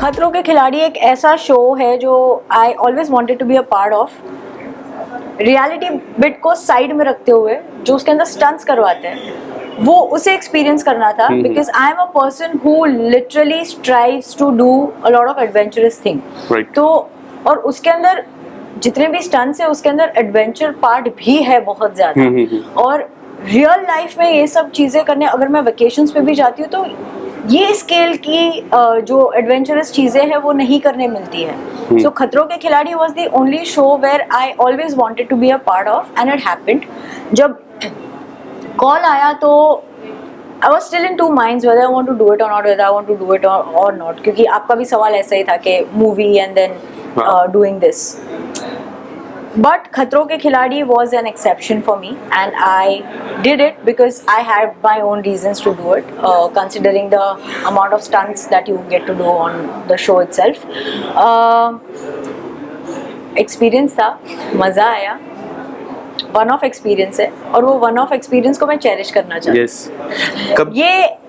खतरों के खिलाड़ी एक ऐसा शो है जो I always wanted to be a part of. Reality bit को साइड में रखते हुए जो उसके अंदर स्टंट्स करवाते हैं वो उसे एक्सपीरियंस करना था, because I am a person who literally strives to do a lot of adventurous thing. तो और उसके अंदर जितने भी स्टंट्स है उसके अंदर एडवेंचर पार्ट भी है बहुत ज्यादा। और रियल लाइफ में ये सब चीजें करने अगर मैं वेकेशंस पे भी जाती हूँ तो ये स्केल की जो एडवेंचरस चीजें हैं वो नहीं करने मिलती है। सो Khatron Ke Khiladi was the only show where I always wanted to be a part of and it happened. जब कॉल आया तो I was still in two minds whether I want to do it or not, whether I want to do it or not, क्योंकि आपका भी सवाल ऐसा ही था कि movie and then doing this. But खतरों के खिलाड़ी was an exception for me and I did it because I had my own reasons to do it, considering the amount of stunts that you get to do on the show itself. Experience था, मज़ा आया, one of experience है और वो one of experience को मैं cherish करना चाहती हूँ। yes. कब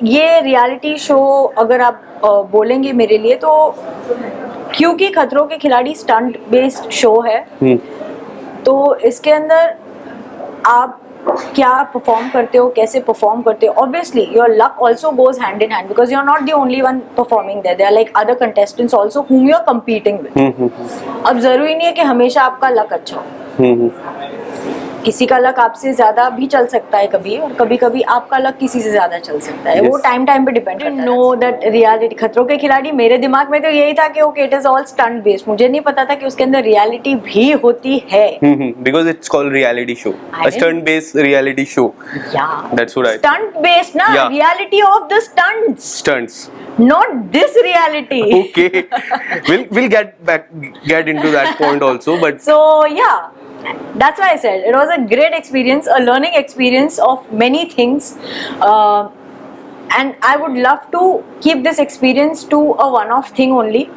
ये रियलिटी शो अगर आप बोलेंगे मेरे लिए तो क्योंकि खतरों के खिलाड़ी स्टंट बेस्ड शो है तो इसके अंदर आप क्या परफॉर्म करते हो, कैसे परफॉर्म करते हो, obviously your luck also goes hand in hand because you are not the only one performing there, there are like other contestants also whom you are competing with. अब जरूरी नहीं है कि हमेशा आपका लक अच्छा हो, किसी का लक आपसे ज्यादा भी चल सकता है कभी, और कभी कभी आपका लक किसी से ज्यादा चल सकता है। वो टाइम पे डिपेंड करता है। नो दैट रियलिटी खतरों के खिलाड़ी मेरे दिमाग में तो यही था कि okay it is all stunt based, मुझे नहीं पता था कि उसके अंदर रियलिटी भी होती है। because it's called reality show, a stunt based reality show. Yeah, that's what I stunt based na, Yeah. reality of the stunts, not this reality. okay. we'll get into that point also, but so yeah, that's why I said it was a great experience, a learning experience of many things, and I would love to keep this experience to a one-off thing only.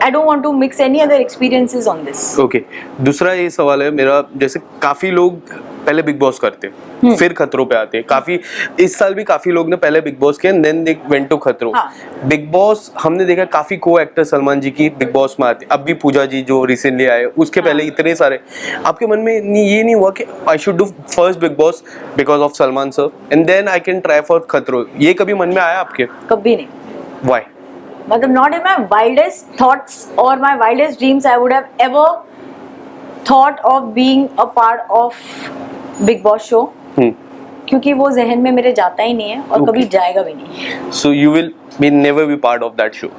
I don't want to mix any other experiences on this. okay. दूसरा ये सवाल है मेरा, जैसे काफी लोग पहले big boss करते फिर खतरों पे आते हैं, काफी इस साल भी काफी लोग ने पहले बिग बॉस किया देन दे वेंट टू खतरों। बिग बॉस हमने देखा काफी को एक्टर सलमान जी की बिग बॉस में आते, अब भी पूजा जी जो रिसेंटली आए, उसके पहले इतने सारे। आपके मन में ये नहीं हुआ कि I should do first Bigg Boss because of Salman sir and then I can try for Khatron, ये कभी मन में आया आपके? कभी नहीं। व्हाई? मतलब not in my wildest thoughts or my wildest dreams I would have ever thought of being a part of Big Boss show, क्योंकि वो जहन में मेरे जाता ही नहीं है और कभी जाएगा भी नहीं। So you will be never be part of that show.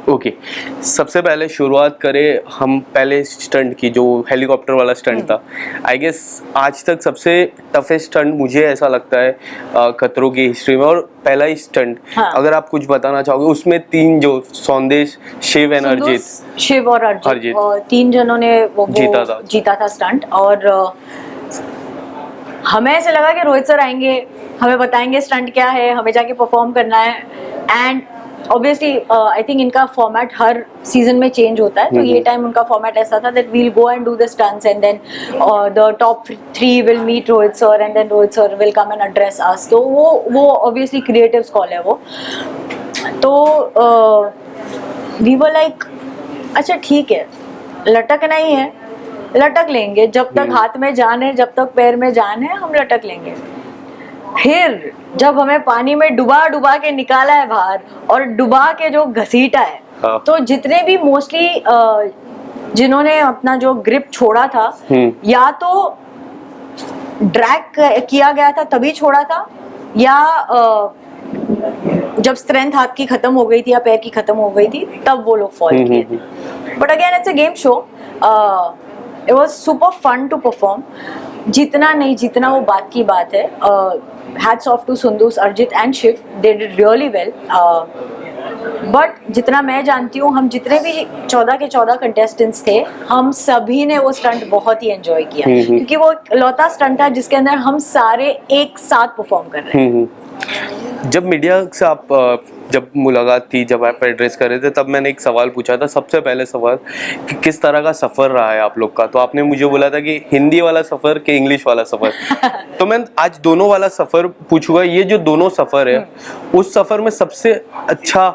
Okay सबसे पहले शुरुआत करें हम पहले स्टंट की, जो हेलीकॉप्टर वाला स्टंट था। आई गेस आज तक सबसे टफेस्ट स्टंट मुझे ऐसा लगता है खतरों की हिस्ट्री में, और पहला ही स्टंट। अगर आप कुछ बताना चाहोगे, उसमें तीन जो सौंदेश, शिव एंड अर्जित, शिव और अर्जित तीन जनों ने वो जीता था स्टंट। और हमें ऐसे लगा कि रोहित सर आएंगे, हमें बताएंगे स्टंट क्या है, हमें जाके परफॉर्म करना है। एंड ऑब्वियसली आई थिंक इनका फॉर्मेट हर सीजन में चेंज होता है, तो ये टाइम उनका फॉर्मेट ऐसा था that we'll go and do the stunts and then the top 3 will meet Rohit sir and then Rohit sir will come and address us. तो वो ऑब्वियसली क्रिएटिव्स कॉल है वो। तो वी वर लाइक अच्छा ठीक है, लटकना ही है, लटक लेंगे, जब तक हाथ में जान है, जब तक पैर में जान है, हम लटक लेंगे। फिर जब हमें पानी में डुबा के निकाला है बाहर और डुबा के जो घसीटा है, तो जितने भी मोस्टली जिन्होंने अपना जो ग्रिप छोड़ा था, या तो ड्रैग किया गया था तभी छोड़ा था, या जब स्ट्रेंथ हाथ की खत्म हो गई थी या पैर की खत्म हो गई थी तब वो लोग फॉल किए थे। But again it's a game show, it was super fun to perform. जीतना नहीं जीतना वो बात की बात है। Hats off to Sundus, Arjit and Shiv, they did really well. But जितना मैं जानती हूँ, हम जितने भी 14 के 14 कंटेस्टेंट्स थे, हम सभी ने वो स्टंट बहुत ही एंजॉय किया, क्योंकि वो लौता स्टंट था जिसके अंदर हम सारे एक साथ परफॉर्म कर रहे हैं। जब मीडिया से आप जब मुलाकात थी, जब आप एड्रेस कर रहे थे, तब मैंने एक सवाल पूछा था, सबसे पहले सवाल कि किस तरह का सफ़र रहा है आप लोग का। तो आपने मुझे बोला था कि हिंदी वाला सफ़र कि इंग्लिश वाला सफ़र। तो मैं आज दोनों वाला सफ़र पूछूंगा। ये जो दोनों सफ़र है, उस सफ़र में सबसे अच्छा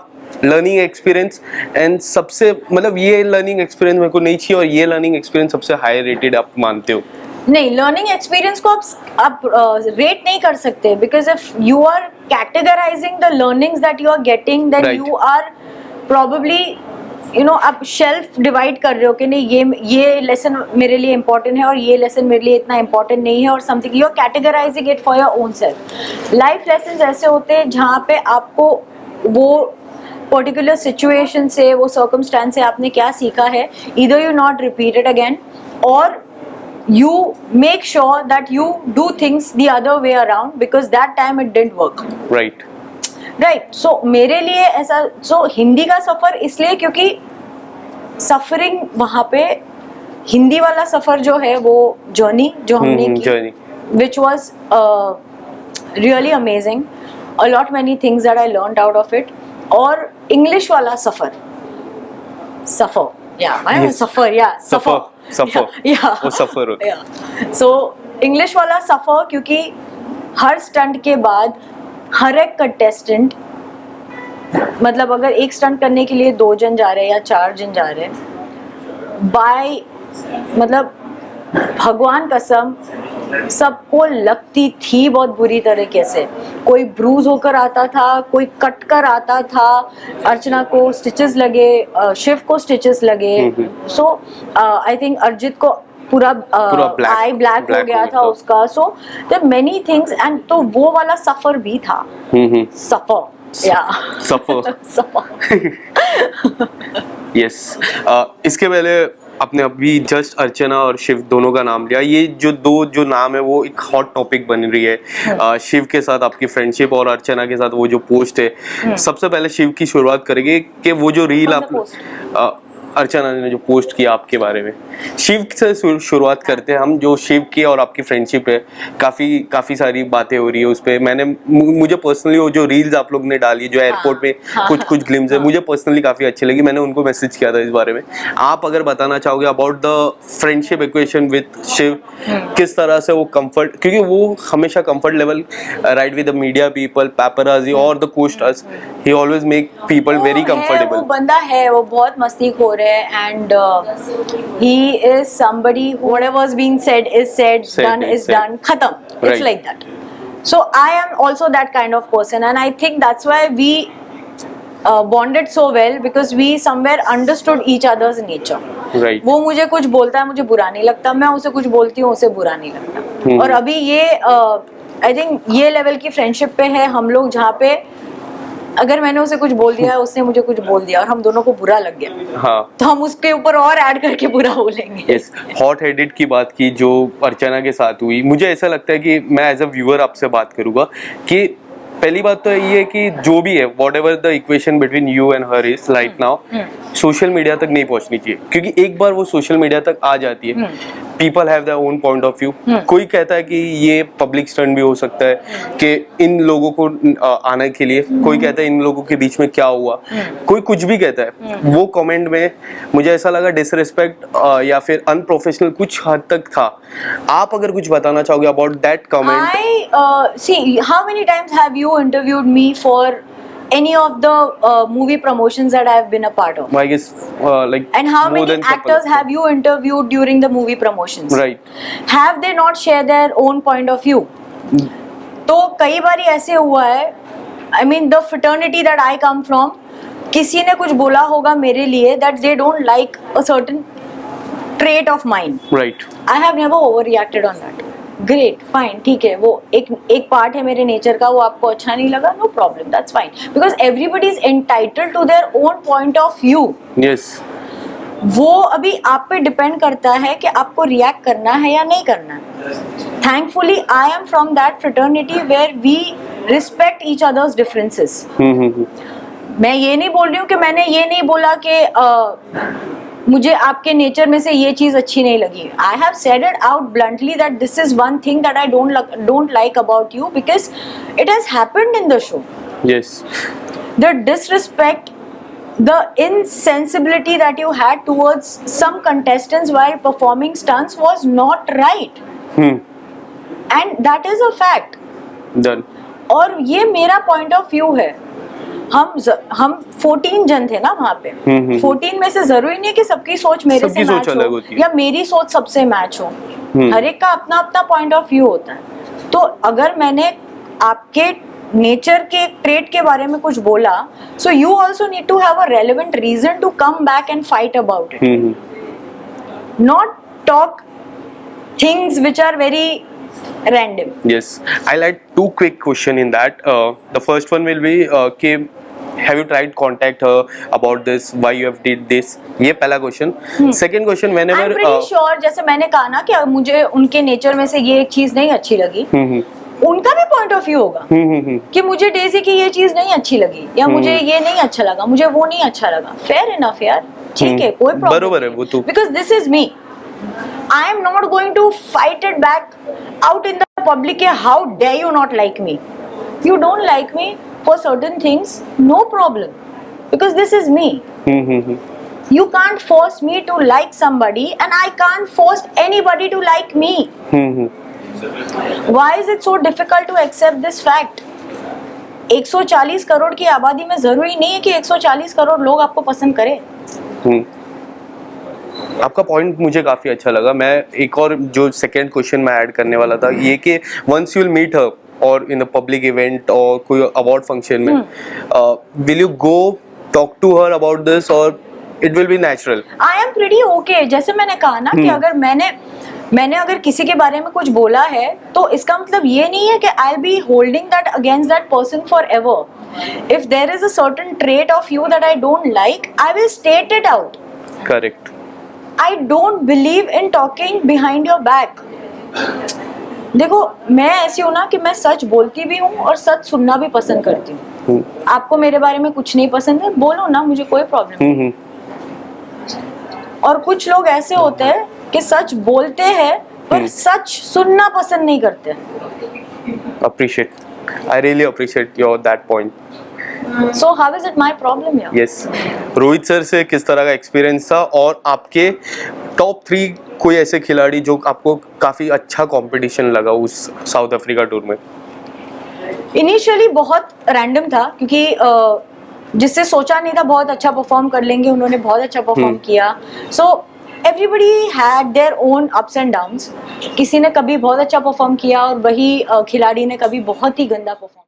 लर्निंग एक्सपीरियंस एंड सबसे मतलब ये लर्निंग एक्सपीरियंस मेरे को नहीं चाहिए और ये लर्निंग एक्सपीरियंस सबसे हाई रेटेड आप मानते हो? नहीं, लर्निंग एक्सपीरियंस को आप रेट नहीं कर सकते, because if you are categorising the learnings that you are getting, then Right. You are probably आप शेल्फ डिवाइड कर रहे हो कि नहीं ये लेसन मेरे लिए इंपॉर्टेंट है और ये लेसन मेरे लिए इतना इंपॉर्टेंट नहीं है, और something you are categorising it for your own self. Life lesson ऐसे होते हैं जहाँ पे आपको वो पर्टिकुलर सिचुएशन से, वो सर्कमस्टेंस से आपने क्या सीखा है, either you not repeat it again और you make sure that you do things the other way around because that time it didn't work. right so मेरे लिए ऐसा हिंदी का सफर इसलिए क्योंकि सफरिंग वहाँ पे हिंदी वाला सफर जो है वो जर्नी जो हमने की which was really amazing, a lot many things that I learned out of it. और इंग्लिश वाला सफर सो इंग्लिश वाला सफर क्योंकि हर स्टंट के बाद हर एक कंटेस्टेंट, मतलब अगर एक स्टंट करने के लिए 2 जन जा रहे हैं या 4 जन जा रहे हैं, बाय मतलब भगवान कसम सबको लगती थी बहुत बुरी तरीके से। कोई ब्रूज होकर आता था, कोई कट कर आता था, अर्चना को स्टिचेस लगे, शिव को स्टिचेस लगे। सो आई थिंक अर्जित को पूरा आई ब्लैक हो गया था उसका। So there many things and तो वो वाला सफर भी था। सफर यस। इसके पहले आपने अभी जस्ट अर्चना और शिव दोनों का नाम लिया। ये जो नाम है वो एक हॉट टॉपिक बन रही है। शिव के साथ आपकी फ्रेंडशिप और अर्चना के साथ वो जो पोस्ट है, सबसे पहले शिव की शुरुआत करेंगे कि वो जो रील आप अर्चना ने जो पोस्ट किया आपके बारे में, शिव से शुरुआत करते हैं हम। जो शिव की और आपकी फ्रेंडशिप है, काफी सारी बातें हो रही है उस पे। मुझे पर्सनली वो जो रील्स आप लोग ने डाली जो एयरपोर्ट में कुछ ग्लिम्स है, मुझे पर्सनली काफी अच्छी लगी। मैंने उनको मैसेज किया था इस बारे में। आप अगर बताना चाहोगे about the friendship equation with Shiv, किस तरह से वो कंफर्ट, क्योंकि वो हमेशा comfort level ride with the media people, paparazzi और the costars, he always make people very comfortable. वो बंदा है, वो बहुत मस्तीखोर है and he is somebody, whatever is being said is said, done is done, khatam. It's like that. So I am also that kind of person and I think that's why we bonded so well because we somewhere understood each other's nature. Right. वो मुझे कुछ बोलता है, मुझे बुरा नहीं लगता, मैं उसे कुछ बोलती हूँ, उसे बुरा नहीं लगता। और अभी ये I think ये लेवल की फ्रेंडशिप पे है हम लोग, जहाँ पे अगर मैंने उसे कुछ बोल दिया है, उसने मुझे कुछ बोल दिया और हम दोनों को बुरा लग गया, हाँ, तो हम उसके ऊपर और ऐड करके बुरा बोलेंगे। yes. हॉट हेडेड की बात की जो अर्चना के साथ हुई, मुझे ऐसा लगता है कि मैं एज अ व्यूअर आपसे बात करूंगा कि पहली बात तो ये है कि जो भी है what ever the equation between you and her is right now, social media तक नहीं पहुंचनी चाहिए। क्योंकि एक बार वो सोशल मीडिया तक आ जाती है, people have their own point of view. कोई कहता है कि ये पब्लिक स्टंट भी हो सकता है कि इन लोगों को आने के लिए, कोई कहता है इन लोगों के बीच में क्या हुआ, कोई कुछ भी कहता है। वो कमेंट में मुझे ऐसा लगा डिसरिस्पेक्ट या फिर अनप्रोफेशनल कुछ हद तक था। आप अगर कुछ बताना चाहोगे about that comment? See, how many times have you interviewed me for any of the movie promotions that I have been a part of? I guess like. And how many actors have you interviewed during the movie promotions? Right. Have they not shared their own point of view? तो कई बार ऐसे हुआ है, I mean the fraternity that I come from, किसी ने कुछ बोला होगा मेरे लिए that they don't like a certain trait of mine. Right. I have never overreacted on that. Great, fine, ठीक है, वो एक पार्ट है मेरे नेचर का, वो आपको अच्छा नहीं लगा, no problem, that's fine, because everybody is entitled to their own point of view. Yes, वो अभी आप पे डिपेंड करता है कि आपको रिएक्ट करना है या नहीं करना है। Thankfully I am from that fraternity where we respect each others differences. मैं ये नहीं बोल रही हूँ कि मैंने ये नहीं बोला कि मुझे आपके नेचर में से ये चीज अच्छी नहीं लगी। I have said it out bluntly that this is one thing that I don't like about you because it has happened in the show. Yes, the disrespect, the insensibility that you had towards some contestants while performing stunts was not right. And that is a fact. Done. और ये मेरा point of view है। हम 14 जन थे ना वहाँ पे। 14 में से जरूरी नहीं कि सबकी सोच मेरे से मैच हो या मेरी सोच सबसे मैच हो। हर एक का अपना अपना पॉइंट ऑफ व्यू होता है। तो अगर मैंने आपके नेचर के ट्रेट के बारे में कुछ बोला, so you also need to have a relevant reason to come back and fight about it, not talk things which are very random. Yes, I'll add 2 quick question in that. The first one will be have you tried contact her about this, why you have did this? ये पहला question. Second question, whenever I'm pretty sure, जैसे मैंने कहा ना कि मुझे उनके nature में से ये एक चीज नहीं अच्छी लगी, उनका भी पॉइंट ऑफ व्यू होगा कि मुझे डेजी की ये चीज नहीं अच्छी लगी या मुझे ये नहीं अच्छा लगा, मुझे वो नहीं अच्छा लगा। फेयर इनफ यार, ठीक है, कोई प्रॉब्लम बरोबर है वो तो, because this is me. I am not going to fight it back out in the public. How dare you not like me? You don't like me for certain things, no problem, because this is me. You can't force me to like somebody, and I can't force anybody to like me. Why is it so difficult to accept this fact? 140 crore की आबादी में जरूरी नहीं है कि 140 करोड़ लोग आपको पसंद करें। आपका पॉइंट मुझे काफी अच्छा लगा। मैं एक और जो सेकंड क्वेश्चन मैं ऐड करने वाला था, ये कि once you will meet her और इन अ पब्लिक इवेंट और कोई अवार्ड फंक्शन में, will you go talk to her about this और it will be natural? I am pretty okay. जैसे मैंने कहा ना कि अगर मैंने अगर किसी के बारे में कुछ बोला है तो इसका मतलब ये नहीं है कि I will be holding that against that person forever. If there is a certain trait of you that I don't like, I will state it out. Correct. I don't believe in talking behind your back. देखो, मैं ऐसी हूँ ना कि मैं सच बोलती भी हूँ और सच सुनना भी पसंद करती हूँ। आपको मेरे बारे में कुछ नहीं पसंद है, बोलो ना, मुझे कोई प्रॉब्लम नहीं। और कुछ लोग ऐसे होते हैं कि सच बोलते हैं पर सच सुनना पसंद नहीं करते। I really appreciate your that point. So how is it my problem here? Yes. Rohit sir से किस तरह का एक्सपीरियंस था, और आपके टॉप 3 कोई ऐसे खिलाड़ी जो आपको काफी अच्छा कंपटीशन लगा उस साउथ अफ्रीका टूर में? इनिशियली बहुत रैंडम था, क्योंकि जिससे सोचा नहीं था बहुत अच्छा परफॉर्म कर लेंगे, उन्होंने बहुत अच्छा परफॉर्म किया। So everybody had their own ups and downs. किसी ने कभी बहुत अच्छा परफॉर्म किया और वही खिलाड़ी ने कभी बहुत ही गंदा परफॉर्म